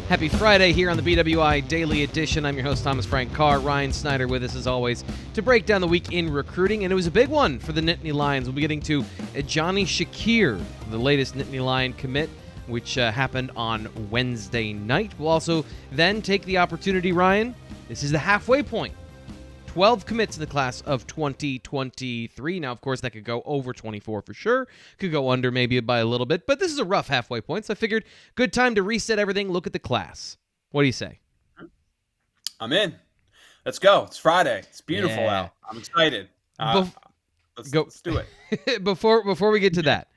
Happy Friday here on the BWI Daily Edition. I'm your host, Thomas Frank Carr. Ryan Snyder with us as always to break down the week in recruiting. And it was a big one for the Nittany Lions. We'll be getting to Ejani Shakir, the latest Nittany Lion commit, which happened on Wednesday night. We'll also then take the opportunity, Ryan. This is the halfway point. 12 commits in the class of 2023. Now, of course, that could go over 24 for sure. Could go under maybe by a little bit. But this is a rough halfway point, so I figured good time to reset everything, look at the class. What do you say? I'm in. Let's go. It's Friday. It's beautiful out. I'm excited. Let's do it. Before we get to that,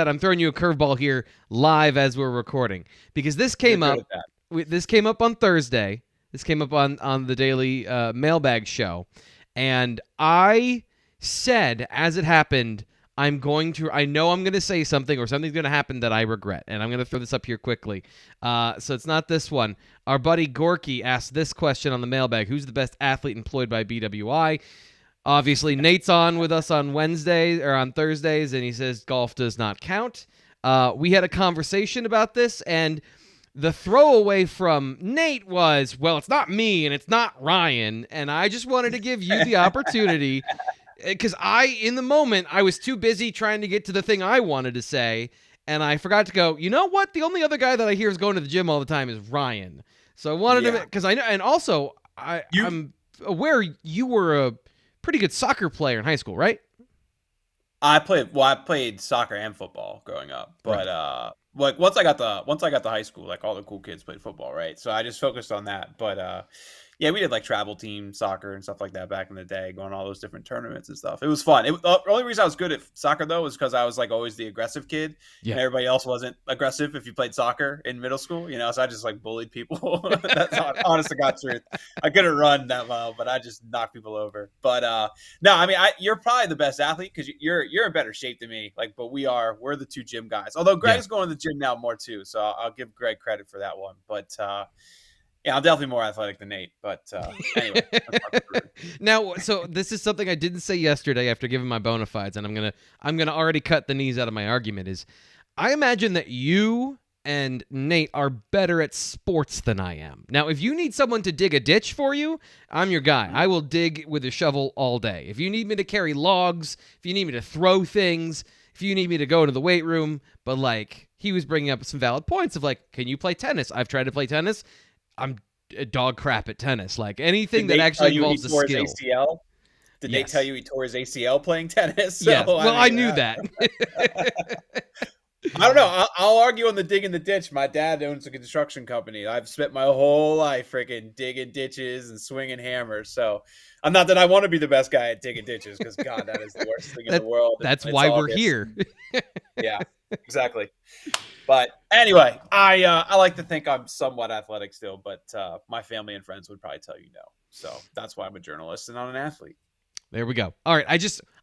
I'm throwing you a curveball here live as we're recording. Because this came up on Thursday. This came up on the daily mailbag show, and I said as it happened, I know I'm going to say something or something's going to happen that I regret, and I'm going to throw this up here quickly. So it's not this one. Our buddy Gorky asked this question on the mailbag: who's the best athlete employed by BWI? Obviously, Nate's on with us on Wednesdays or on Thursdays, and he says golf does not count. We had a conversation about this, and the throwaway from Nate was, well, it's not me and it's not Ryan, and I just wanted to give you the opportunity because in the moment, I was too busy trying to get to the thing I wanted to say, and I forgot to go, you know what? The only other guy that I hear is going to the gym all the time is Ryan. So I wanted to, because I know, and also I'm aware you were a pretty good soccer player in high school, right? I played soccer and football growing up, but right. Like once I got to high school, like all the cool kids played football, right? So I just focused on that. But yeah, we did like travel team soccer and stuff like that back in the day, going to all those different tournaments and stuff. It was fun. The only reason I was good at soccer though was because I was like always the aggressive kid, and everybody else wasn't aggressive if you played soccer in middle school, you know. So I just like bullied people. That's honest to God truth. I couldn't run that well, but I just knocked people over. But no, I mean, you're probably the best athlete because you're in better shape than me. Like, but we're the two gym guys. Although Greg's going to the gym now more too, so I'll give Greg credit for that one. But yeah, I'm definitely more athletic than Nate, but anyway. Now, so this is something I didn't say yesterday after giving my bona fides, and I'm gonna already cut the knees out of my argument. Is I imagine that you and Nate are better at sports than I am. Now, if you need someone to dig a ditch for you, I'm your guy. I will dig with a shovel all day. If you need me to carry logs, if you need me to throw things, if you need me to go to the weight room, but like he was bringing up some valid points of like, can you play tennis? I've tried to play tennis. I'm a dog crap at tennis. Like anything that actually involves a skill. ACL? Did they tell you he tore his ACL playing tennis? So, yeah. Well, I knew that. I don't know. I'll argue on the dig in the ditch. My dad owns a construction company. I've spent my whole life freaking digging ditches and swinging hammers. So I'm not that I want to be the best guy at digging ditches because, God, that is the worst thing in the world. That's why we're here. Yeah, exactly. But anyway, I like to think I'm somewhat athletic still, but my family and friends would probably tell you no. So that's why I'm a journalist and not an athlete. There we go. All right.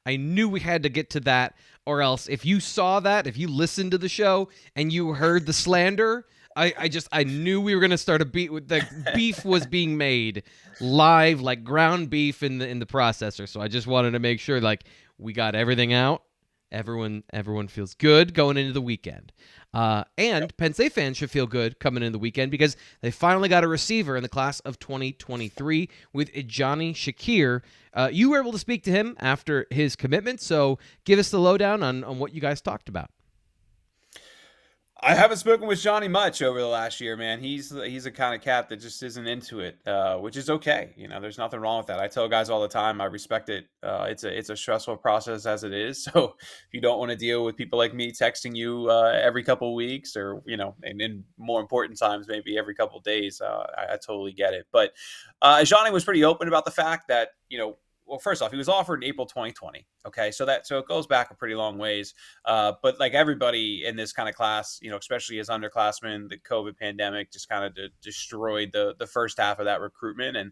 I knew we had to get to that, or else if you saw that, if you listened to the show and you heard the slander, I knew we were going to start a beef. The beef was being made live, like ground beef in the processor. So I just wanted to make sure like we got everything out. Everyone feels good going into the weekend. And Penn State fans should feel good coming into the weekend because they finally got a receiver in the class of 2023 with Ejani Shakir. You were able to speak to him after his commitment, so give us the lowdown on what you guys talked about. I haven't spoken with Johnny much over the last year, man. He's a kind of cat that just isn't into it, which is okay. You know, there's nothing wrong with that. I tell guys all the time, I respect it. It's a stressful process as it is. So if you don't want to deal with people like me texting you every couple of weeks or, you know, and in more important times, maybe every couple of days, I totally get it. But Ejani was pretty open about the fact that, you know, well, first off, he was offered in April 2020. Okay, so it goes back a pretty long ways. But like everybody in this kind of class, you know, especially as underclassmen, the COVID pandemic just kind of destroyed the first half of that recruitment, and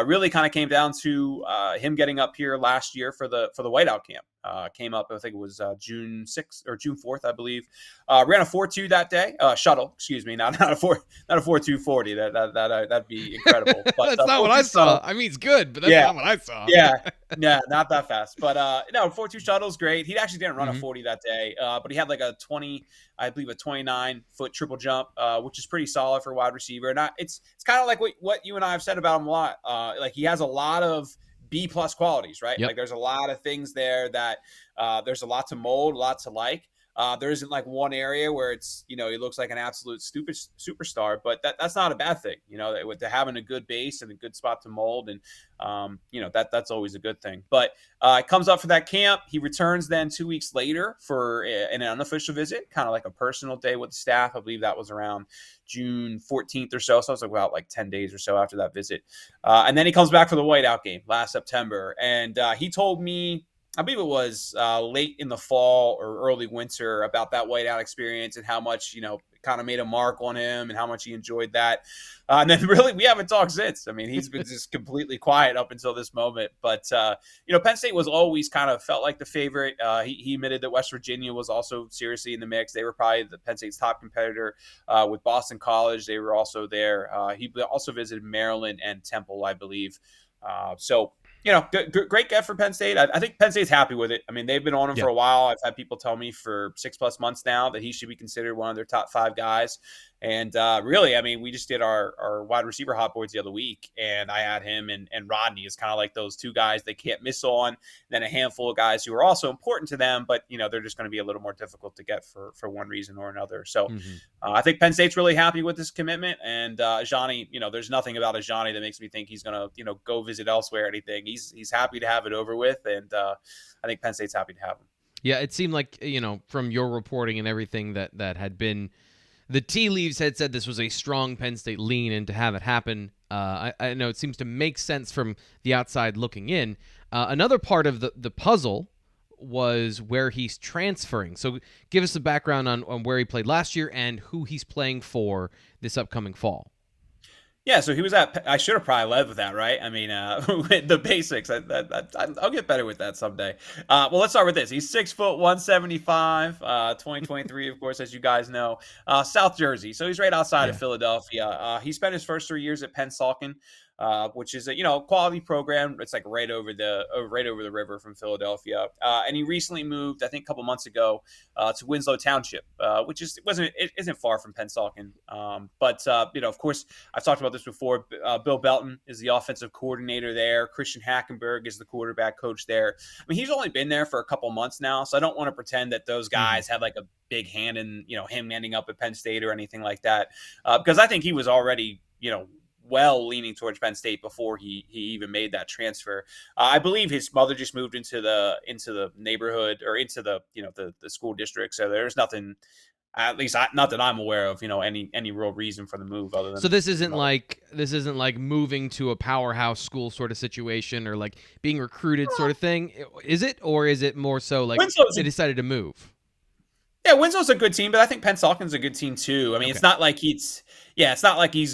really kind of came down to him getting up here last year for the whiteout camp. Came up, I think it was June 6th or June 4th, I believe. Ran a 4.2 that day, shuttle, excuse me, not a 4.240. That'd be incredible. But, that's not what I saw. I mean, it's good, but that's not what I saw. Yeah. Yeah, not that fast. But no, 4.2 shuttle is great. He actually didn't run a Mhm. 40 that day, but he had like a 20, I believe a 29-foot triple jump, which is pretty solid for a wide receiver. And it's kind of like what you and I have said about him a lot. Like he has a lot of B+ qualities, right? Yep. Like there's a lot of things there that there's a lot to mold, a lot to like. There isn't like one area where it's, he looks like an absolute stupid superstar, but that's not a bad thing, with having a good base and a good spot to mold. And, that's always a good thing. But it comes up for that camp. He returns then 2 weeks later for an unofficial visit, kind of like a personal day with the staff. I believe that was around June 14th or so. So it was about like 10 days or so after that visit. And then he comes back for the whiteout game last September. And he told me, I believe it was late in the fall or early winter, about that whiteout experience and how much, kind of made a mark on him and how much he enjoyed that. And then really we haven't talked since. I mean, he's been just completely quiet up until this moment. But, Penn State was always kind of felt like the favorite. He admitted that West Virginia was also seriously in the mix. They were probably the Penn State's top competitor with Boston College. They were also there. He also visited Maryland and Temple, I believe. So, great get for Penn State. I think Penn State's happy with it. I mean, they've been on him for a while. I've had people tell me for 6+ months now that he should be considered one of their top 5 guys. And really, I mean, we just did our wide receiver hot boards the other week, and I had him and Rodney as kind of like those 2 guys they can't miss on. Then a handful of guys who are also important to them, but they're just going to be a little more difficult to get for one reason or another. So I think Penn State's really happy with this commitment. And Ejani, there's nothing about Ejani that makes me think he's going to go visit elsewhere or anything. He's happy to have it over with, and I think Penn State's happy to have him. Yeah, it seemed like from your reporting and everything that had been. The tea leaves had said this was a strong Penn State lean, and to have it happen, I know it seems to make sense from the outside looking in. Another part of the puzzle was where he's transferring. So give us the background on where he played last year and who he's playing for this upcoming fall. Yeah, so he was I should have probably led with that, right? I mean, the basics. I'll get better with that someday. Well, let's start with this. He's 6 foot 175, 2023, of course, as you guys know. South Jersey, so he's right outside of Philadelphia. He spent his first 3 years at Penn State, which is a quality program. It's like right over the river from Philadelphia. And he recently moved, I think, a couple months ago, to Winslow Township, which isn't far from Penn State. But of course, I've talked about this before. Bill Belton is the offensive coordinator there. Christian Hackenberg is the quarterback coach there. I mean, he's only been there for a couple months now, so I don't want to pretend that those guys had like a big hand in him ending up at Penn State or anything like that, because I think he was already well leaning towards Penn State before he even made that transfer. I believe his mother just moved into the neighborhood or into the the school district, so there's nothing, at least not that I'm aware of, any real reason for the move other than. So this isn't like moving to a powerhouse school sort of situation or like being recruited sort of thing, is it? Or is it more so like they decided to move? Yeah, Winslow's a good team, but I think Penn State's a good team too. I mean, it's not like he's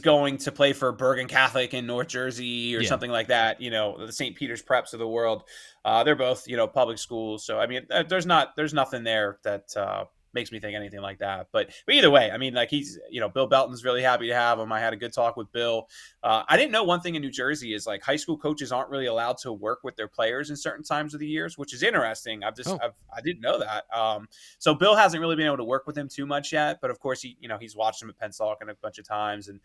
going to play for Bergen Catholic in North Jersey or something like that. The St. Peter's Preps of the world. They're both public schools, so I mean, there's nothing there that makes me think anything like that. But either way, I mean, like he's Bill Belton's really happy to have him. I had a good talk with Bill. I didn't know one thing in New Jersey is like high school coaches aren't really allowed to work with their players in certain times of the years, which is interesting. I didn't know that. So Bill hasn't really been able to work with him too much yet, but of course he's watched him at Penn State a bunch of times, and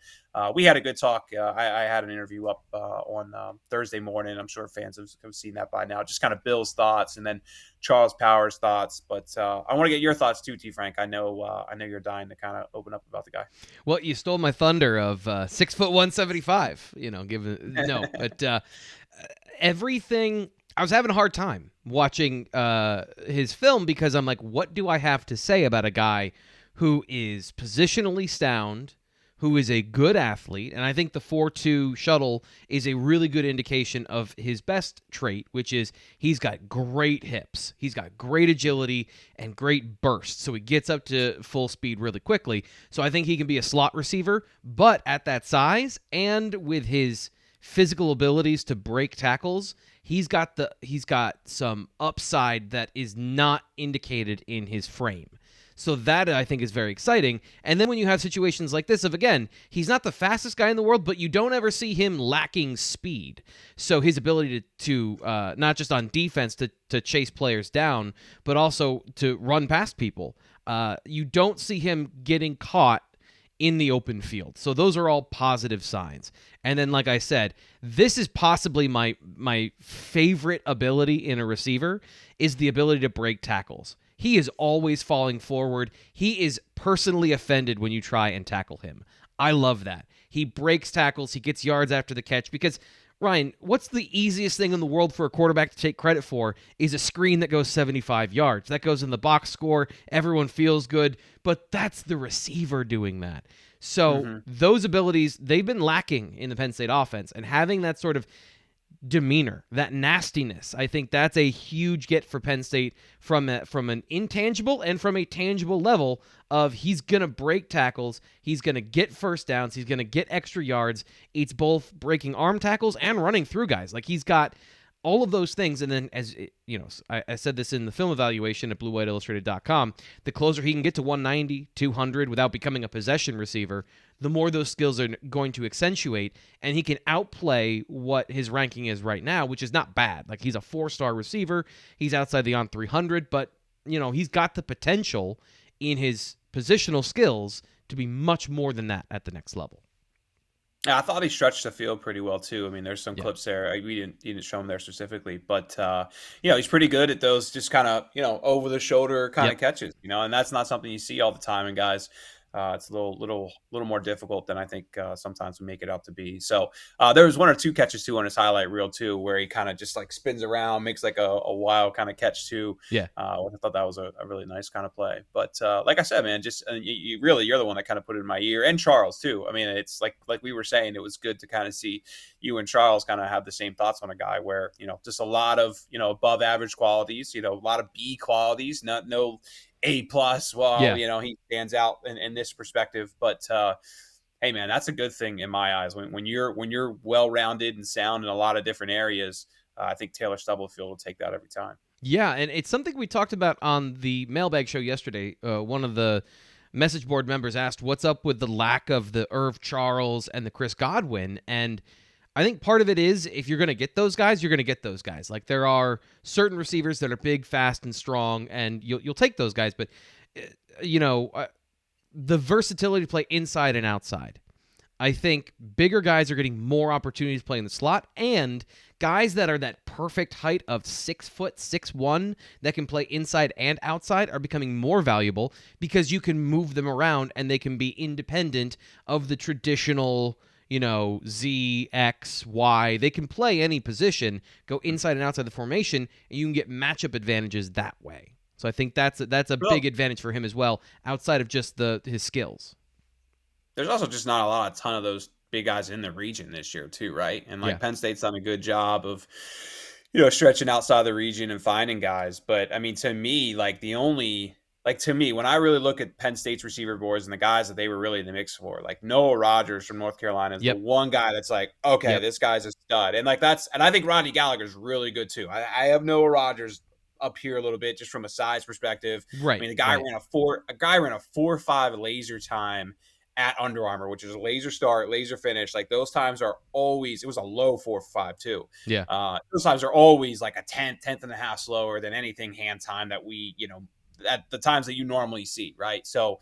we had a good talk. I had an interview up on Thursday morning. I'm sure fans have seen that by now. Just kind of Bill's thoughts and then Charles Power's thoughts, but I want to get your thoughts too, T. Frank. I know you're dying to kind of open up about the guy. Well, you stole my thunder of 6 foot 175. But everything. I was having a hard time watching his film because I'm like, what do I have to say about a guy who is positionally sound, who is a good athlete, and I think the 4.2 shuttle is a really good indication of his best trait, which is he's got great hips, he's got great agility, and great burst, so he gets up to full speed really quickly. So I think he can be a slot receiver, but at that size and with his physical abilities to break tackles, he's got some upside that is not indicated in his frame. So that, I think, is very exciting. And then when you have situations like this of, again, he's not the fastest guy in the world, but you don't ever see him lacking speed. So his ability to not just on defense to chase players down, but also to run past people. You don't see him getting caught in the open field. So those are all positive signs. And then, like I said, this is possibly my favorite ability in a receiver is the ability to break tackles. He is always falling forward. He is personally offended when you try and tackle him. I love that. He breaks tackles. He gets yards after the catch because, Ryan, what's the easiest thing in the world for a quarterback to take credit for is a screen that goes 75 yards. That goes in the box score. Everyone feels good, but that's the receiver doing that. So those abilities, they've been lacking in the Penn State offense, and having that sort of demeanor, that nastiness, I think that's a huge get for Penn State from an intangible and from a tangible level of he's going to break tackles, he's going to get first downs, he's going to get extra yards. It's both breaking arm tackles and running through guys. Like, he's got all of those things. And then, as you know, I said this in the film evaluation at BlueWhiteIllustrated.com, the closer he can get to 190, 200 without becoming a possession receiver, the more those skills are going to accentuate, and he can outplay what his ranking is right now, which is not bad. Like, he's a 4-star receiver. He's outside the on 300, but, you know, he's got the potential in his positional skills to be much more than that at the next level. Yeah, I thought he stretched the field pretty well too. I mean, there's some clips there. We didn't show him there specifically, but you know, he's pretty good at those just kind of, you know, over the shoulder kind of catches. You know, and that's not something you see all the time in guys. It's a little more difficult than I think sometimes we make it out to be. So there was 1 or 2 catches too on his highlight reel too, where he kind of just like spins around, makes like a wild kind of catch too. Yeah, I thought that was a really nice kind of play. But like I said, man, just you're the one that kind of put it in my ear, and Charles too. I mean, it's like we were saying, it was good to kind of see you and Charles kind of have the same thoughts on a guy where, you know, just a lot of, you know, above average qualities, you know, a lot of B qualities, no A+. Well, you know, he stands out in this perspective, but hey, man, that's a good thing in my eyes. When you're well-rounded and sound in a lot of different areas, I think Taylor Stubblefield will take that every time. Yeah, and it's something we talked about on the mailbag show yesterday. One of the message board members asked, what's up with the lack of the Irv Charles and the Chris Godwin? And I think part of it is, if you're going to get those guys, you're going to get those guys. Like, there are certain receivers that are big, fast, and strong, and you'll take those guys. But, you know, the versatility to play inside and outside. I think bigger guys are getting more opportunities to play in the slot, and guys that are that perfect height of 6 foot, 6'1", that can play inside and outside are becoming more valuable because you can move them around and they can be independent of the traditional, you know, Z, X, Y. They can play any position, go inside and outside the formation, and you can get matchup advantages that way. So I think that's a big advantage for him as well, outside of just his skills. There's also just not a ton of those big guys in the region this year too, right? And like Penn State's done a good job of, you know, stretching outside the region and finding guys. But I mean, to me, when I really look at Penn State's receiver boards and the guys that they were really in the mix for, like Noah Rogers from North Carolina is the one guy that's like, okay, this guy's a stud. And like and I think Rodney Gallagher's really good too. I have Noah Rogers up here a little bit just from a size perspective. Right. I mean, the guy ran a 4.5 laser time at Under Armour, which is a laser start, laser finish. Like, those times are always, it was a low 4.5 too. Yeah. Those times are always like a tenth and a half slower than anything hand time that we, you know, at the times that you normally see, right? So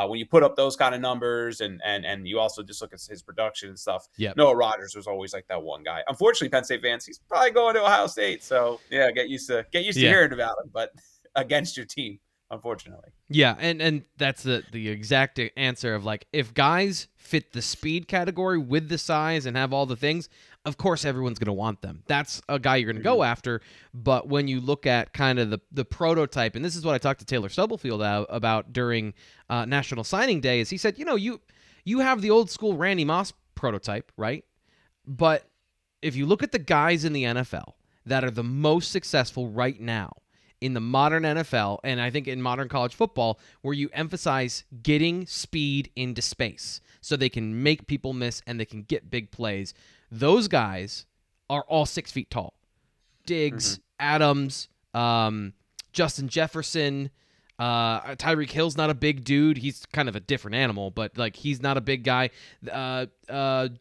when you put up those kind of numbers and you also just look at his production and stuff, Noah Rogers was always like that one guy. Unfortunately, Penn State fans, he's probably going to Ohio State. So yeah, get used to hearing about him, but against your team, unfortunately. Yeah, and that's the exact answer of, like, if guys fit the speed category with the size and have all the things, of course everyone's going to want them. That's a guy you're going to go after. But when you look at kind of the prototype, and this is what I talked to Taylor Stubblefield about during National Signing Day, is he said, you know, you have the old school Randy Moss prototype, right? But if you look at the guys in the NFL that are the most successful right now, in the modern NFL, and I think in modern college football, where you emphasize getting speed into space so they can make people miss and they can get big plays, those guys are all 6 feet tall. Diggs, Adams, Justin Jefferson, Tyreek Hill's not a big dude. He's kind of a different animal, but like he's not a big guy. The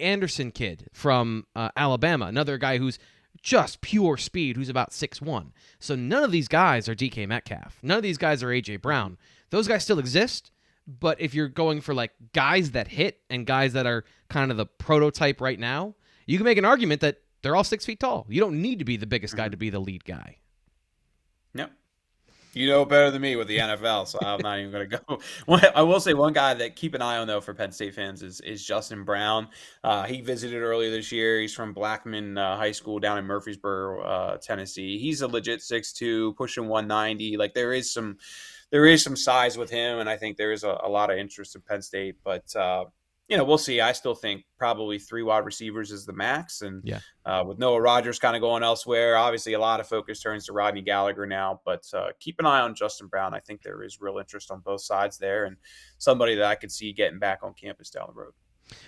Anderson kid from Alabama, another guy who's just pure speed, who's about 6'1". So none of these guys are DK Metcalf. None of these guys are A.J. Brown. Those guys still exist, but if you're going for like guys that hit and guys that are kind of the prototype right now, you can make an argument that they're all 6 feet tall. You don't need to be the biggest guy to be the lead guy. Yep. You know better than me with the NFL, so I'm not even going to go. I will say one guy that keep an eye on, though, for Penn State fans is Justin Brown. He visited earlier this year. He's from Blackman High School down in Murfreesboro, Tennessee. He's a legit 6'2", pushing 190. Like there is some size with him, and I think there is a lot of interest in Penn State. But we'll see. I still think probably 3 wide receivers is the max. And with Noah Rodgers kind of going elsewhere, obviously a lot of focus turns to Rodney Gallagher now. But keep an eye on Justin Brown. I think there is real interest on both sides there, and somebody that I could see getting back on campus down the road.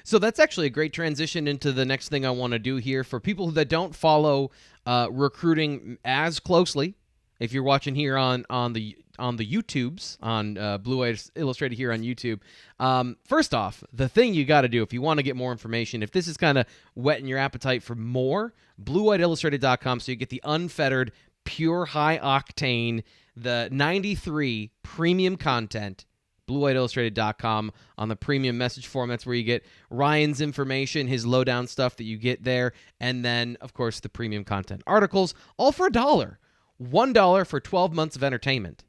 So that's actually a great transition into the next thing I want to do here. For people that don't follow recruiting as closely, if you're watching here on the YouTubes, on Blue White Illustrated here on YouTube, first off, the thing you got to do if you want to get more information, if this is kind of whetting your appetite for more, BlueWhiteIllustrated.com, so you get the unfettered, pure, high-octane, the 93 premium content, BlueWhiteIllustrated.com on the premium message form. That's where you get Ryan's information, his lowdown stuff that you get there, and then, of course, the premium content articles, all for $1. $1 for 12 months of entertainment.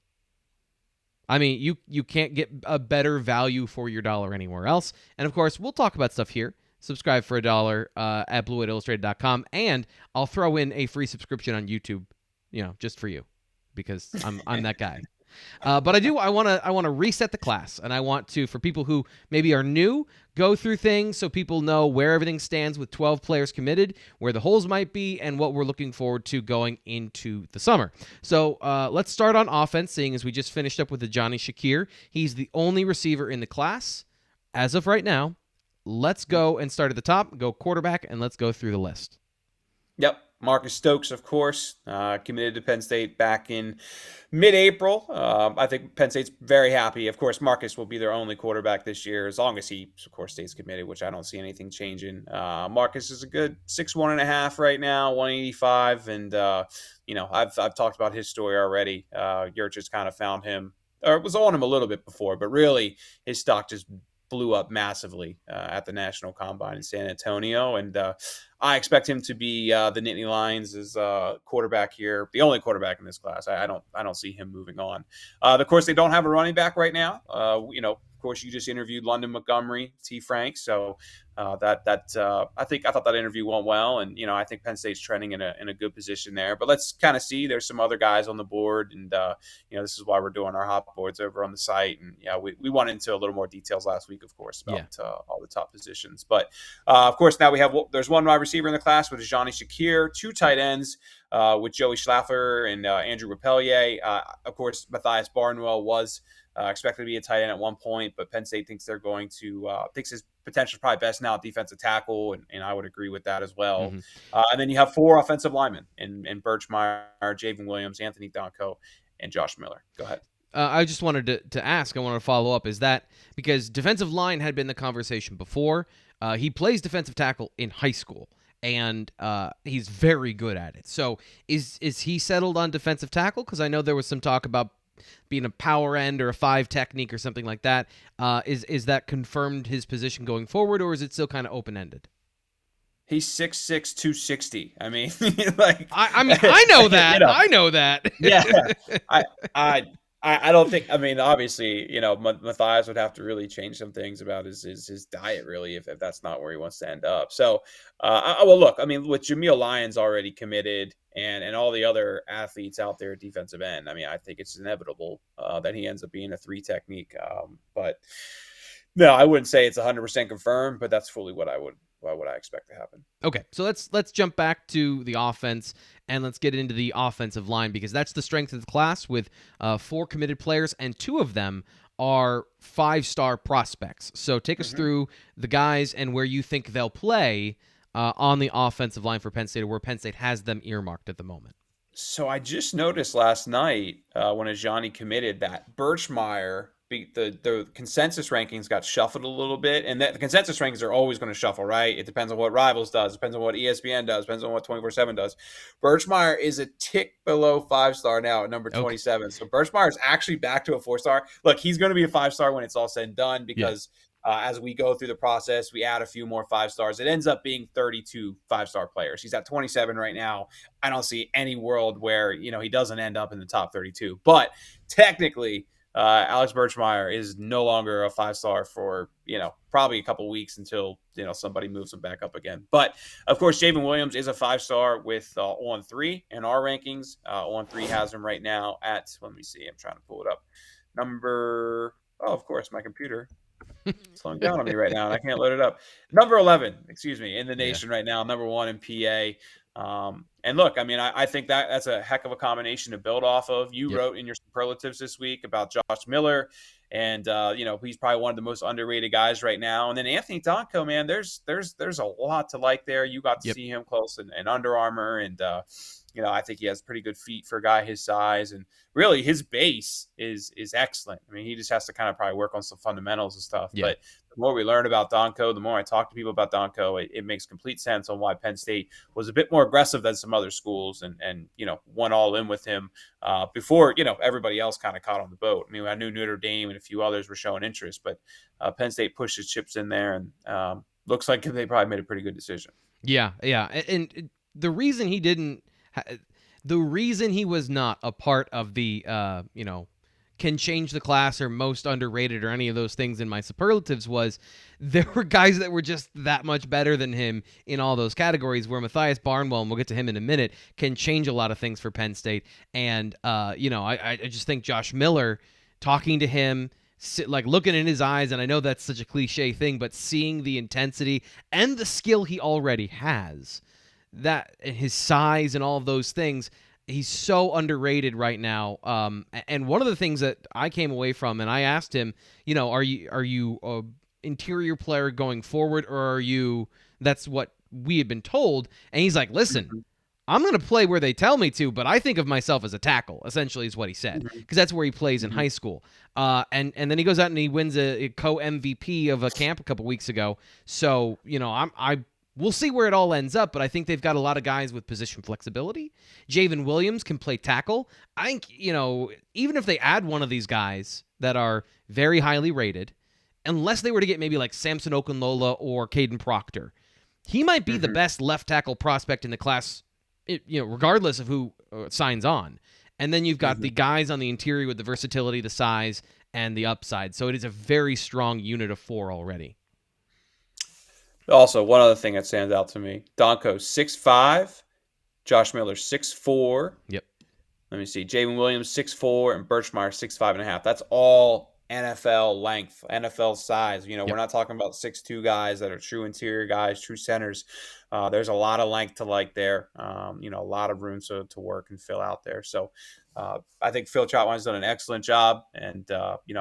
I mean, you can't get a better value for your dollar anywhere else. And, of course, we'll talk about stuff here. Subscribe for $1 at BlueWhiteIllustrated.com, and I'll throw in a free subscription on YouTube, just for you, because I'm that guy. But I want to reset the class, and I want to, for people who maybe are new, go through things so people know where everything stands with 12 players committed, where the holes might be, and what we're looking forward to going into the summer. So let's start on offense, seeing as we just finished up with Ejani Shakir. He's the only receiver in the class as of right now. Let's go and start at the top, go quarterback, and let's go through the list. Yep. Marcus Stokes, of course, committed to Penn State back in mid-April. I think Penn State's very happy. Of course, Marcus will be their only quarterback this year, as long as he, of course, stays committed, which I don't see anything changing. Marcus is a good 6'1.5" right now, 185, and I've talked about his story already. Yurchis kind of found him, or was on him a little bit before, but really his stock just blew up massively at the National Combine in San Antonio, and I expect him to be the Nittany Lions' quarterback here, the only quarterback in this class. I don't see him moving on. Of course, they don't have a running back right now. Of course, you just interviewed London Montgomery, T. Frank, so I thought that interview went well, and I think Penn State's trending in a good position there. But let's kind of see. There's some other guys on the board, and this is why we're doing our hot boards over on the site. And we went into a little more details last week, of course, about all the top positions. But of course, now there's one wide receiver in the class with Ejani Shakir, 2 tight ends with Joey Schlaffer and Andrew Rapelier. Of course, Matthias Barnwell was expected to be a tight end at one point, but Penn State thinks they're going to thinks his potential is probably best now at defensive tackle, and I would agree with that as well. Mm-hmm. And then you have 4 offensive linemen in Birchmeyer, Javen Williams, Anthony Donko, and Josh Miller. Go ahead. I just wanted to ask, I wanted to follow up, is that because defensive line had been the conversation before. He plays defensive tackle in high school, and he's very good at it. So is he settled on defensive tackle? Because I know there was some talk about being a power end or a 5 technique or something like that. Is that confirmed his position going forward, or is it still kind of open-ended? He's 6'6", 260. I mean, I know that. I know that. Yeah. I don't think. I mean, obviously, Matthias would have to really change some things about his diet, really, if that's not where he wants to end up. So, look. I mean, with Jameel Lyons already committed, and all the other athletes out there at defensive end, I mean, I think it's inevitable that he ends up being a 3 technique. But no, I wouldn't say it's 100% confirmed, but that's fully what I expect to happen. Okay, so let's jump back to the offense, and let's get into the offensive line, because that's the strength of the class with 4 committed players, and 2 of them are 5-star prospects. So take us through the guys and where you think they'll play on the offensive line for Penn State, or where Penn State has them earmarked at the moment. So I just noticed last night when Ejani committed that Birchmeier beat the consensus rankings got shuffled a little bit, and that the consensus rankings are always going to shuffle, right? It depends on what Rivals does, depends on what ESPN does, depends on what 24/7 does. Birchmeier is a tick below 5-star now at number 27. So Birchmeier is actually back to a 4-star. Look, he's going to be a 5-star when it's all said and done because as we go through the process, we add a few more 5-stars. It ends up being 32 5-star players. He's at 27 right now. I don't see any world where, he doesn't end up in the top 32. But technically, Alex Birchmeier is no longer a 5-star for, probably a couple weeks until, somebody moves him back up again. But, of course, Jaden Williams is a 5-star with on 3 in our rankings. On 3 has him right now at, let me see, I'm trying to pull it up. Of course, my computer slowing down on me right now, and I can't load it up. Number 11, in the nation right now. Number 1 in PA. And look, I think that's a heck of a combination to build off of. You wrote in your superlatives this week about Josh Miller, and he's probably one of the most underrated guys right now. And then Anthony Donko, man, there's a lot to like there. You got to see him close in Under Armour, and I think he has pretty good feet for a guy his size, and really his base is excellent. He just has to kind of probably work on some fundamentals and stuff. But the more we learn about Donko, the more I talk to people about Donko, it makes complete sense on why Penn State was a bit more aggressive than some other schools and went all in with him before, everybody else kind of caught on the boat. I knew Notre Dame and a few others were showing interest, but Penn State pushed his chips in there, and looks like they probably made a pretty good decision. Yeah. And the reason he didn't, the reason he was not a part of the, can change the class or most underrated or any of those things in my superlatives was there were guys that were just that much better than him in all those categories, where Matthias Barnwell, and we'll get to him in a minute, can change a lot of things for Penn State. And, I just think Josh Miller, talking to him, looking in his eyes, and I know that's such a cliche thing, but seeing the intensity and the skill he already has, that his size and all of those things, he's so underrated right now. And one of the things that I came away from, and I asked him, are you a interior player going forward, or are you, that's what we had been told? And he's like, listen, I'm going to play where they tell me to, but I think of myself as a tackle, essentially is what he said, because that's where he plays in high school. And then he goes out and he wins a co-MVP of a camp a couple weeks ago. So, we'll see where it all ends up, but I think they've got a lot of guys with position flexibility. Jaden Williams can play tackle. I think, even if they add one of these guys that are very highly rated, unless they were to get maybe like Samson Okunlola or Caden Proctor, he might be the best left tackle prospect in the class, regardless of who signs on. And then you've got the guys on the interior with the versatility, the size, and the upside. So it is a very strong unit of 4 already. Also, one other thing that stands out to me, Donko 6'5", Josh Miller 6'4". Yep. Let me see. Jaden Williams 6'4", and Birchmeier 6'5.5". That's all NFL length, NFL size. We're not talking about 6'2" guys that are true interior guys, true centers. There's a lot of length to like there. A lot of room to work and fill out there. So I think Phil Trautwein's done an excellent job, and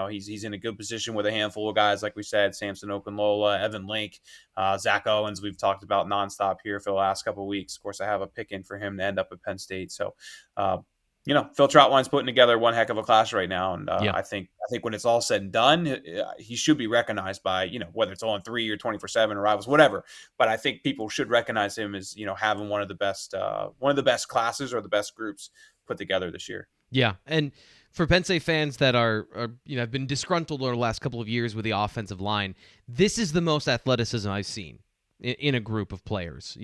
he's in a good position with a handful of guys, like we said, Samson Okunlola, Evan Link, Zach Owens. We've talked about nonstop here for the last couple of weeks. Of course, I have a pick in for him to end up at Penn State. So, Phil Trautwein's putting together one heck of a class right now, and I think when it's all said and done, he should be recognized by whether it's on 3 or 24/7 or Rivals, whatever. But I think people should recognize him as having one of the best classes or the best groups put together this year. Yeah, and for Penn State fans that are have been disgruntled over the last couple of years with the offensive line, this is the most athleticism I've seen in a group of players.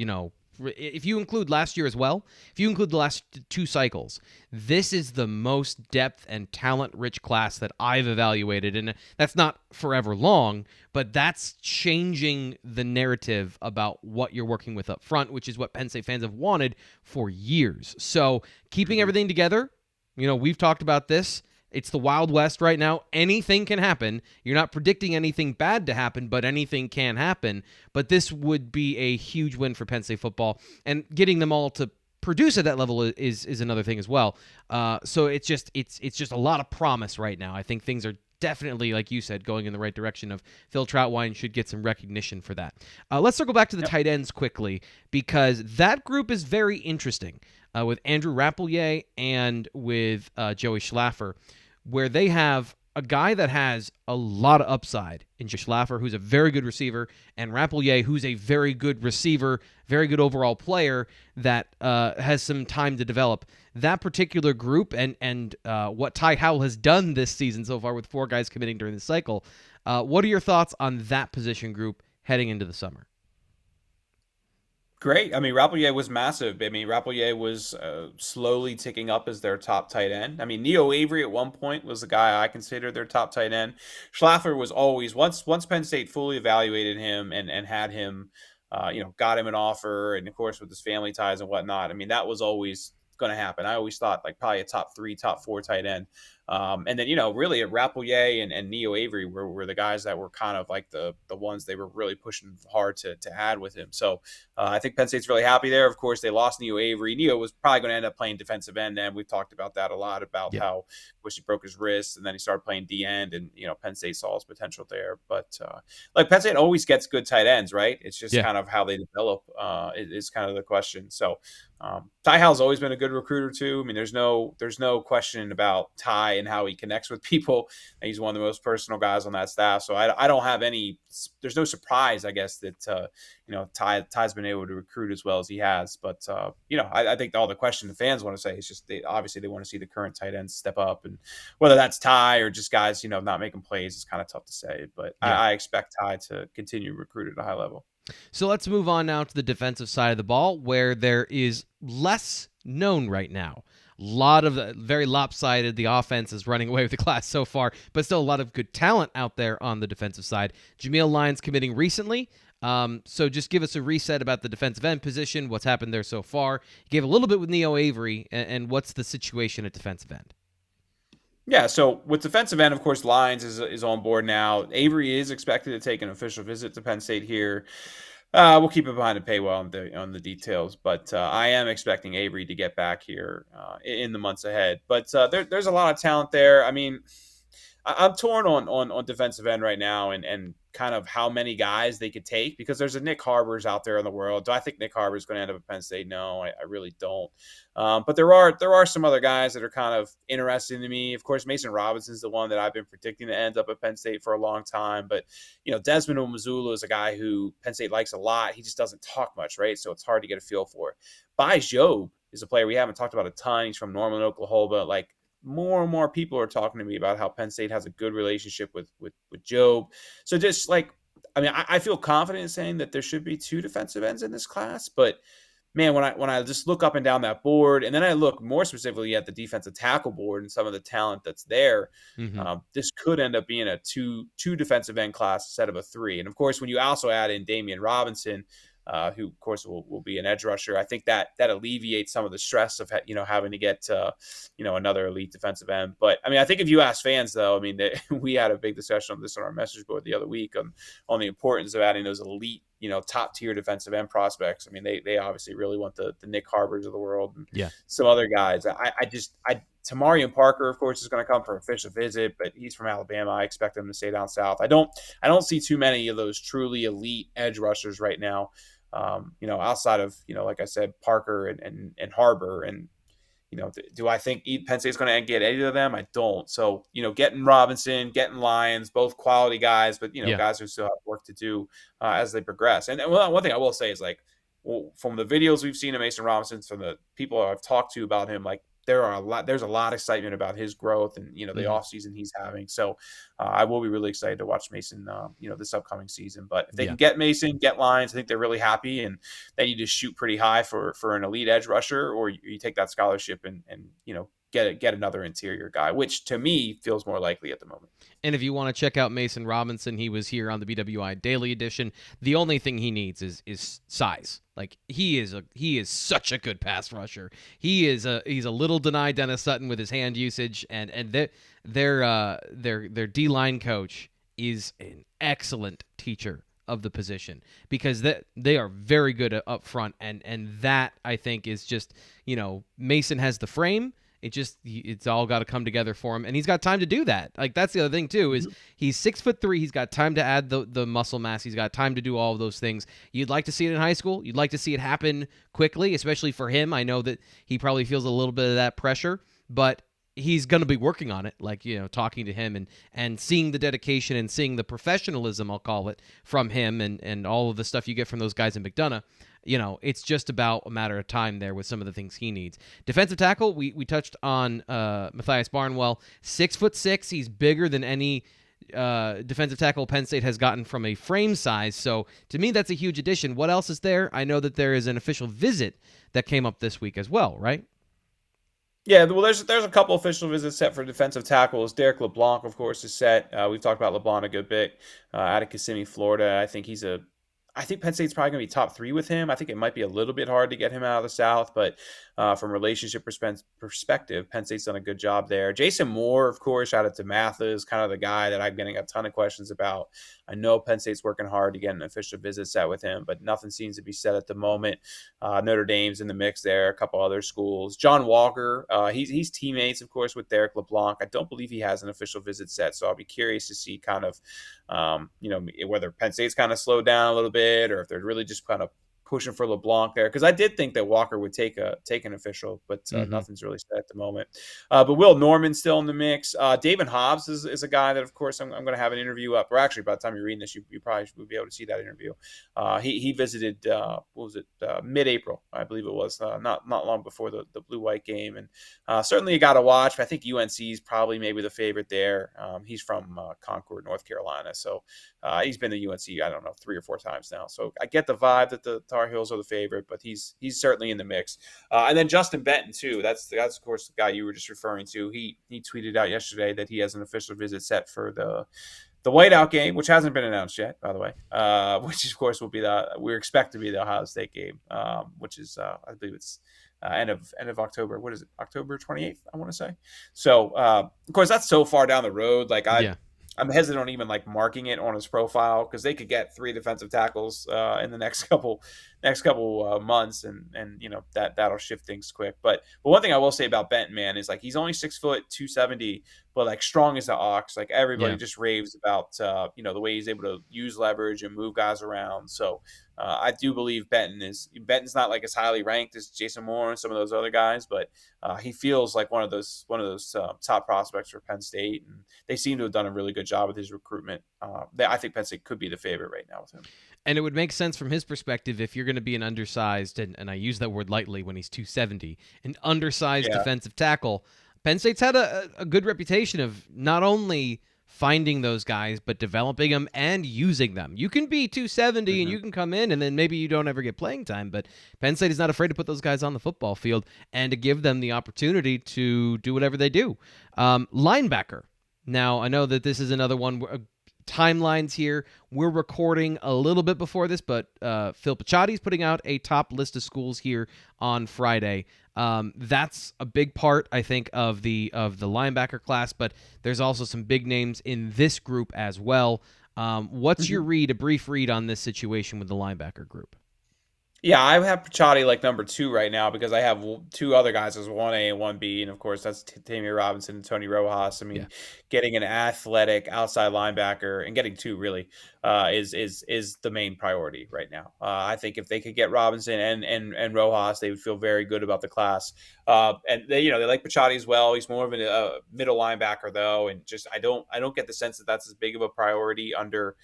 If you include last year as well, if you include the last 2 cycles, this is the most depth and talent-rich class that I've evaluated. And that's not forever long, but that's changing the narrative about what you're working with up front, which is what Penn State fans have wanted for years. So keeping everything together, we've talked about this. It's the Wild West right now. Anything can happen. You're not predicting anything bad to happen, but anything can happen. But this would be a huge win for Penn State football. And getting them all to produce at that level is another thing as well. So it's just a lot of promise right now. I think things are definitely, like you said, going in the right direction of Phil Troutwine should get some recognition for that. Let's circle back to the tight ends quickly, because that group is very interesting with Andrew Rappleyea and with Joey Schlaffer, where they have a guy that has a lot of upside in Schlaffer, who's a very good receiver, and Rappleyea, who's a very good receiver, very good overall player that has some time to develop. That particular group and what Ty Howell has done this season so far with 4 guys committing during the cycle, what are your thoughts on that position group heading into the summer? Great. I mean, Rappleyea was massive. I mean, Rappleyea was slowly ticking up as their top tight end. I mean, Neo Avery at one point was the guy I considered their top tight end. Schlaffer was always, once Penn State fully evaluated him and had him, got him an offer, and of course with his family ties and whatnot. I mean, that was always going to happen. I always thought like probably a top 3, top 4 tight end. And then, really at Rappleyea and Neo Avery were the guys that were kind of like the ones they were really pushing hard to add with him. So I think Penn State's really happy there. Of course, they lost Neo Avery. Neo was probably going to end up playing defensive end. And we've talked about that a lot, about how he broke his wrist and then he started playing D end, and, Penn State saw his potential there. But like Penn State always gets good tight ends, right? It's just kind of how they develop is kind of the question. So Ty Howell's always been a good recruiter too. I mean, there's no question about Ty and how he connects with people. And he's one of the most personal guys on that staff. So I don't have there's no surprise, I guess, that, Ty's been able to recruit as well as he has. But, I think all the question the fans want to say is just obviously they want to see the current tight ends step up. And whether that's Ty or just guys, not making plays, is kind of tough to say. But I expect Ty to continue to recruit at a high level. So let's move on now to the defensive side of the ball, where there is less known right now. A lot of very lopsided. The offense is running away with the class so far, but still a lot of good talent out there on the defensive side. Jameel Lyons committing recently. So just give us a reset about the defensive end position, what's happened there so far. You gave a little bit with Neo Avery, and what's the situation at defensive end? Yeah, so with defensive end, of course, Lyons is on board now. Avery is expected to take an official visit to Penn State here. We'll keep it behind the paywall on the details, but I am expecting Avery to get back here in the months ahead. But there's a lot of talent there. I mean, I'm torn on defensive end right now and kind of how many guys they could take, because there's a Nick Harbors out there in the world. Do I think Nick Harbors is going to end up at Penn State? No, I really don't. But there are some other guys that are kind of interesting to me. Of course, Mason Robinson's the one that I've been predicting to end up at Penn State for a long time. But, Desmond Omazulu is a guy who Penn State likes a lot. He just doesn't talk much, right? So it's hard to get a feel for. Bai Jobe is a player we haven't talked about a ton. He's from Norman, Oklahoma. Like, more and more people are talking to me about how Penn State has a good relationship with Jobe. So just like, I mean, I feel confident in saying that there should be 2 defensive ends in this class, but man, when I just look up and down that board, and then I look more specifically at the defensive tackle board and some of the talent that's there, this could end up being a two defensive end class instead of a 3. And of course, when you also add in Damian Robinson, who of course will be an edge rusher, I think that alleviates some of the stress of having to get another elite defensive end. But I mean, I think if you ask fans though, I mean, we had a big discussion on this on our message board the other week on the importance of adding those elite top tier defensive end prospects. I mean, they obviously really want the Nick Harbors of the world and some other guys. Tamarian Parker, of course, is going to come for an official visit, but he's from Alabama. I expect him to stay down south. I don't see too many of those truly elite edge rushers right now. Outside of, like I said, Parker and Harbor. And, do I think Penn State's going to get any of them? I don't. So, getting Robinson, getting Lyons, both quality guys, but, guys who still have work to do as they progress. And one thing I will say is, like, from the videos we've seen of Mason Robinson, from the people I've talked to about him, like, there's a lot of excitement about his growth and, the offseason he's having. So I will be really excited to watch Mason, this upcoming season. But if they can get Mason, get Lyons, I think they're really happy. And then you just shoot pretty high for an elite edge rusher, or you take that scholarship and get another interior guy, which to me feels more likely at the moment. And if you want to check out Mason Robinson, he was here on the BWI Daily Edition. The only thing he needs is size. Like, he is such a good pass rusher. He's a little denied Dennis Sutton with his hand usage, and their D-line coach is an excellent teacher of the position, because they are very good up front, and that I think is just, Mason has the frame. It's all got to come together for him, and he's got time to do that. Like, that's the other thing too, is he's 6'3". He's got time to add the muscle mass. He's got time to do all of those things. You'd like to see it in high school. You'd like to see it happen quickly, especially for him. I know that he probably feels a little bit of that pressure, but he's going to be working on it, like, talking to him and seeing the dedication and seeing the professionalism, I'll call it, from him and all of the stuff you get from those guys in McDonough. It's just about a matter of time there with some of the things he needs. Defensive tackle, we touched on Matthias Barnwell, 6'6". He's bigger than any defensive tackle Penn State has gotten from a frame size. So to me, that's a huge addition. What else is there? I know that there is an official visit that came up this week as well, right? Yeah, well, there's a couple official visits set for defensive tackles. Derek Leblanc, of course, is set. We've talked about Leblanc a good bit out of Kissimmee, Florida. I think Penn State's probably going to be top 3 with him. I think it might be a little bit hard to get him out of the South, but from relationship perspective, Penn State's done a good job there. Jason Moore, of course, shout out to Matha, is kind of the guy that I'm getting a ton of questions about. I know Penn State's working hard to get an official visit set with him, but nothing seems to be set at the moment. Notre Dame's in the mix there, a couple other schools. John Walker, he's teammates, of course, with Derek LeBlanc. I don't believe he has an official visit set, so I'll be curious to see kind of, whether Penn State's kind of slowed down a little bit or if they're really just kind of pushing for LeBlanc there, because I did think that Walker would take an official, but nothing's really set at the moment. But Will Norman's still in the mix. David Hobbs is a guy that, of course, I'm going to have an interview up. Or actually, by the time you're reading this, you probably will be able to see that interview. He visited, mid-April, I believe it was, not long before the blue-white game. And certainly you got to watch. I think UNC is probably maybe the favorite there. He's from Concord, North Carolina. So he's been to UNC, I don't know, 3 or 4 times now. So I get the vibe that the Tar Heels are the favorite, but he's certainly in the mix. And then Justin Benton too. That's of course the guy you were just referring to. He tweeted out yesterday that he has an official visit set for the whiteout game, which hasn't been announced yet, by the way. Which of course will be we expect to be the Ohio State game, which is I believe it's end of October. What is it? October 28th, I want to say. So of course that's so far down the road. Like I'm hesitant on even like marking it on his profile because they could get 3 defensive tackles in the next couple months, and that'll shift things quick. But one thing I will say about Benton, man, is like he's only 6 foot 270, but like strong as an ox. Like everybody just raves about the way he's able to use leverage and move guys around. So I do believe Benton's not like as highly ranked as Jason Moore and some of those other guys, but he feels like one of those top prospects for Penn State, and they seem to have done a really good job with his recruitment. I think Penn State could be the favorite right now with him. And it would make sense from his perspective if you're going to be an undersized, and I use that word lightly when he's 270, an undersized defensive tackle. Penn State's had a good reputation of not only finding those guys, but developing them and using them. You can be 270 and you can come in and then maybe you don't ever get playing time, but Penn State is not afraid to put those guys on the football field and to give them the opportunity to do whatever they do. Linebacker. Now, I know that this is another one. Timelines here. We're recording a little bit before this, but Phil Picciotti is putting out a top list of schools here on Friday. That's a big part, I think, of the linebacker class, but there's also some big names in this group as well. What's your a brief read on this situation with the linebacker group? Yeah, I have Picciotti like number 2 right now because I have 2 other guys as 1A and 1B, and of course that's Tamir Robinson and Tony Rojas. I mean, getting an athletic outside linebacker and getting 2 really is the main priority right now. I think if they could get Robinson and Rojas, they would feel very good about the class. And they like Picciotti as well. He's more of a middle linebacker though, and just I don't get the sense that that's as big of a priority under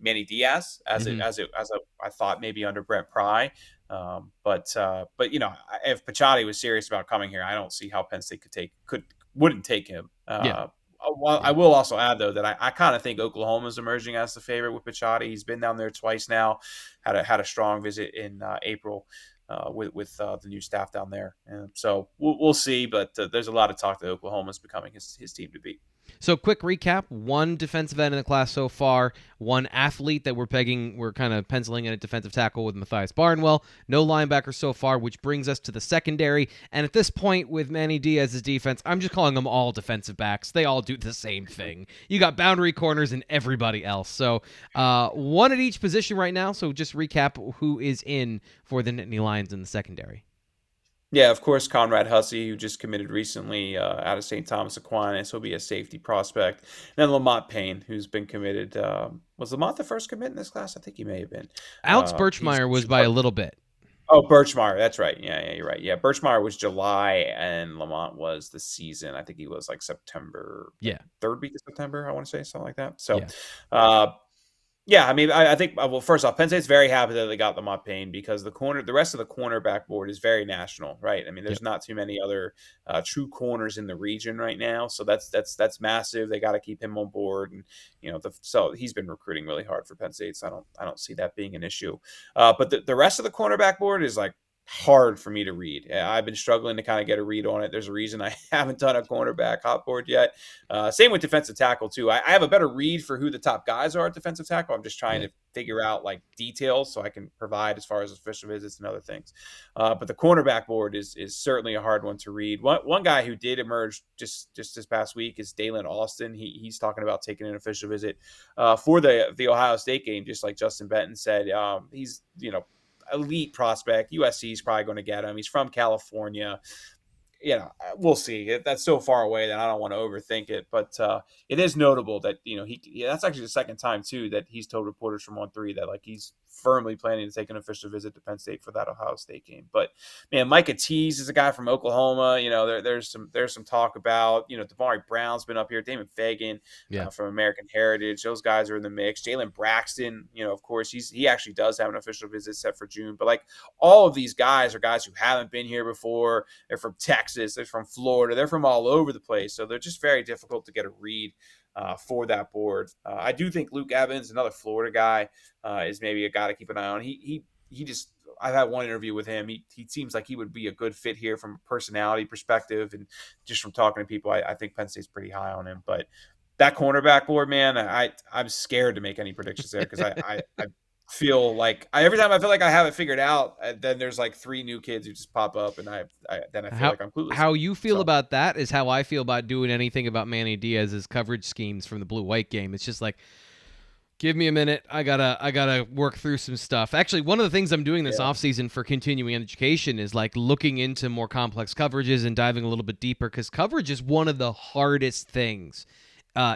Manny Diaz as I thought maybe under Brent Pry. But if Picciotti was serious about coming here, I don't see how Penn State wouldn't take him. I will also add though that I kind of think Oklahoma is emerging as the favorite with Picciotti. He's been down there twice now, had a strong visit in April with the new staff down there, and so we'll see. But there's a lot of talk that Oklahoma is becoming his team to beat. So quick recap, 1 defensive end in the class so far, 1 athlete that we're kind of penciling in a defensive tackle with Matthias Barnwell, no linebacker so far, which brings us to the secondary. And at this point with Manny Diaz's defense, I'm just calling them all defensive backs. They all do the same thing. You got boundary corners and everybody else. So 1 at each position right now. So just recap who is in for the Nittany Lions in the secondary. Yeah, of course, Conrad Hussey, who just committed recently out of St. Thomas Aquinas, will be a safety prospect. And then Lamont Payne, who's been committed. Was Lamont the first commit in this class? I think he may have been. Alex He's Birchmeyer was by a little bit. Oh, Birchmeyer. That's right. Yeah, you're right. Yeah, Birchmeyer was July, and Lamont was the season. I think he was like September. Yeah, third week of September. I want to say something like that. So, yeah. yeah, I mean, I think well, first off, Penn State's very happy that they got Lamont Payne because the rest of the cornerback board is very national, right? I mean, there's not too many other true corners in the region right now, so that's massive. They got to keep him on board, and so he's been recruiting really hard for Penn State. So I don't see that being an issue. But the rest of the cornerback board is like hard for me to read. I've been struggling to kind of get a read on it. There's a reason I haven't done a cornerback hot board yet. Same with defensive tackle too. I have a better read for who the top guys are at defensive tackle. I'm just trying to figure out like details so I can provide as far as official visits and other things. But the cornerback board is certainly a hard one to read. One guy who did emerge just this past week is Dalen Austin. He's talking about taking an official visit for the Ohio State game, just like Justin Benton said. He's elite prospect. USC is probably going to get him. He's from California. We'll see. That's so far away that I don't want to overthink it. But it is notable that that's actually the second time too that he's told reporters from On3 that like he's firmly planning to take an official visit to Penn State for that Ohio State game. But man, Micah Tease is a guy from Oklahoma. There's some talk about Damari Brown's been up here. Damon Fagan from American Heritage. Those guys are in the mix. Jalen Braxton, of course, he actually does have an official visit set for June. But like all of these guys are guys who haven't been here before. They're from Texas. They're from Florida. They're from all over the place. So they're just very difficult to get a read for that board. I do think Luke Evans, another Florida guy, is maybe a guy to keep an eye on. He just, I've had one interview with him. He seems like he would be a good fit here from a personality perspective, and just from talking to people, I think Penn State's pretty high on him. But that cornerback board, man, I'm scared to make any predictions there because I feel like every time I feel like I have it figured out, then there's like three new kids who just pop up, and I feel like I'm clueless. How you feel about that is how I feel about doing anything about Manny Diaz's coverage schemes from the blue-white game. It's just like, give me a minute. I gotta work through some stuff. Actually, one of the things I'm doing this offseason for continuing education is like looking into more complex coverages and diving a little bit deeper, because coverage is one of the hardest things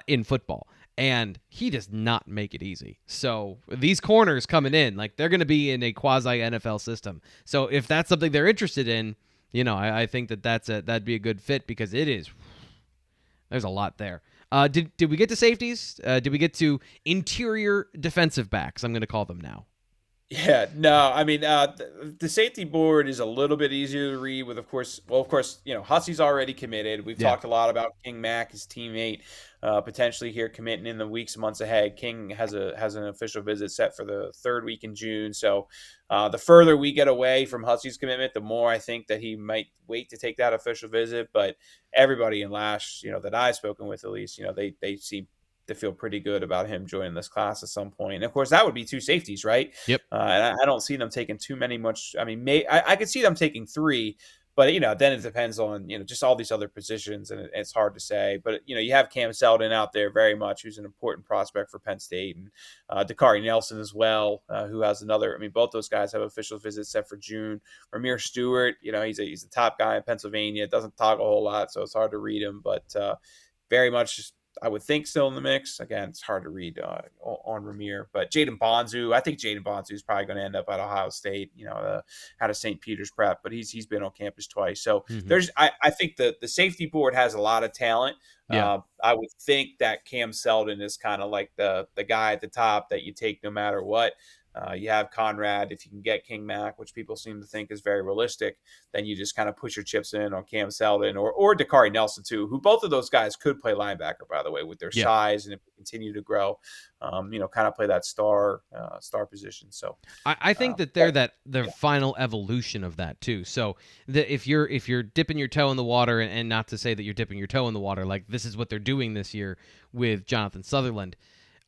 in football. And he does not make it easy. So these corners coming in, like they're going to be in a quasi NFL system. So if that's something they're interested in, I think that'd be a good fit, because there's a lot there. Did we get to safeties? Did we get to interior defensive backs? I'm going to call them now. Yeah, no, I mean, the safety board is a little bit easier to read with, of course, Hussey's already committed. We've talked a lot about King Mack, his teammate, potentially here committing in the weeks, months ahead. King has an official visit set for the third week in June. So the further we get away from Hussey's commitment, the more I think that he might wait to take that official visit. But everybody in Lash, that I've spoken with, at least, they seem to feel pretty good about him joining this class at some point. And of course, that would be two safeties, right? Yep. And I don't see them taking too many much. I mean, I could see them taking three, but then it depends on just all these other positions, and it's hard to say. But you have Cam Seldon out there very much, who's an important prospect for Penn State, and Dakari Nelson as well, who has another. I mean, both those guys have official visits set for June. Ramir Stewart, he's a top guy in Pennsylvania. Doesn't talk a whole lot, so it's hard to read him, but very much, I would think, still in the mix. Again, it's hard to read on Ramir, but Jaden Bonzo, I think Jaden Bonzo is probably going to end up at Ohio State, out of St. Peter's Prep, but he's been on campus twice. So I think the safety board has a lot of talent. Yeah. I would think that Cam Seldon is kind of like the guy at the top that you take no matter what. You have Conrad. If you can get King Mack, which people seem to think is very realistic, then you just kind of push your chips in on Cam Seldon or Dakari Nelson too, who both of those guys could play linebacker, by the way, with their size, and if they continue to grow, kind of play that star position. So I think that they're the final evolution of that too. So if you're dipping your toe in the water, and not to say that you're dipping your toe in the water, like this is what they're doing this year with Jonathan Sutherland.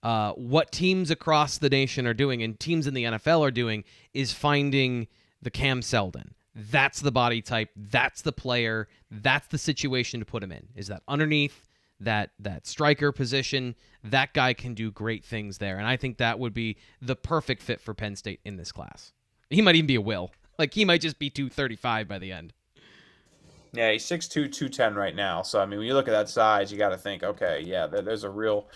What teams across the nation are doing, and teams in the NFL are doing, is finding the Cam Seldon. That's the body type. That's the player. That's the situation to put him in. Is that underneath that striker position? That guy can do great things there, and I think that would be the perfect fit for Penn State in this class. He might even be a will. Like, he might just be 235 by the end. Yeah, he's 6'2", 210 right now. So I mean, when you look at that size, you got to think, okay, yeah, there's a real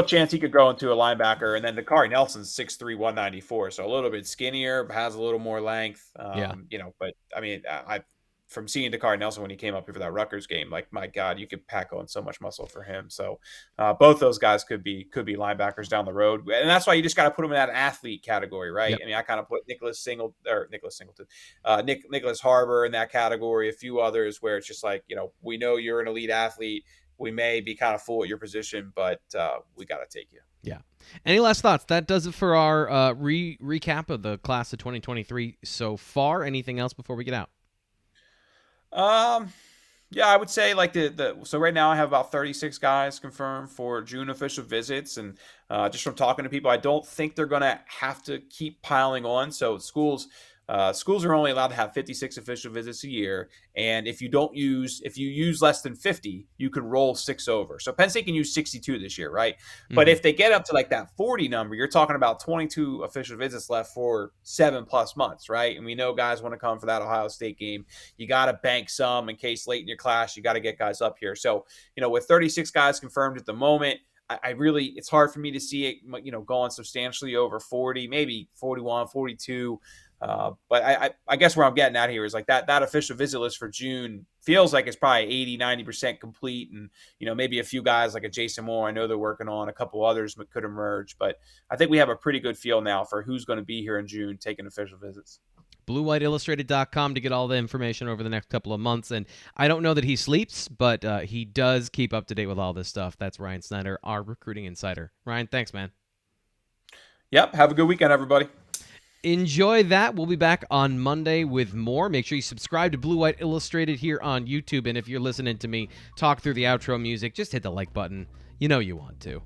chance he could grow into a linebacker. And then Dakari Nelson's 6'3", 194, so a little bit skinnier, but has a little more length. Yeah. But I mean, from seeing Dakari Nelson when he came up here for that Rutgers game, like, my God, you could pack on so much muscle for him. So both those guys could be linebackers down the road, and that's why you just got to put them in that athlete category, right? Yep. I mean, I kind of put Nicholas Harbor in that category, a few others where it's just like, we know you're an elite athlete. We may be kind of full at your position, but we got to take you. Yeah. Any last thoughts? That does it for our recap of the class of 2023 so far. Anything else before we get out? Yeah, I would say like so right now I have about 36 guys confirmed for June official visits, and just from talking to people, I don't think they're gonna have to keep piling on. So schools are only allowed to have 56 official visits a year, and if you use less than 50, you can roll 6 over. So Penn State can use 62 this year, right? Mm-hmm. But if they get up to like that 40 number, you're talking about 22 official visits left for 7+ months, right? And we know guys want to come for that Ohio State game. You got to bank some in case late in your class, you got to get guys up here. So, with 36 guys confirmed at the moment, it's hard for me to see it, going substantially over 40, maybe 41, 42. But I guess where I'm getting at here is like that official visit list for June feels like it's probably 80-90% complete. And, maybe a few guys like a Jason Moore, I know they're working on, a couple others could emerge. But I think we have a pretty good feel now for who's going to be here in June taking official visits. BlueWhiteIllustrated.com to get all the information over the next couple of months. And I don't know that he sleeps, but he does keep up to date with all this stuff. That's Ryan Snyder, our recruiting insider. Ryan, thanks, man. Yep. Have a good weekend, everybody. Enjoy that. We'll be back on Monday with more. Make sure you subscribe to Blue White Illustrated here on YouTube. And if you're listening to me talk through the outro music, just hit the like button. You know you want to.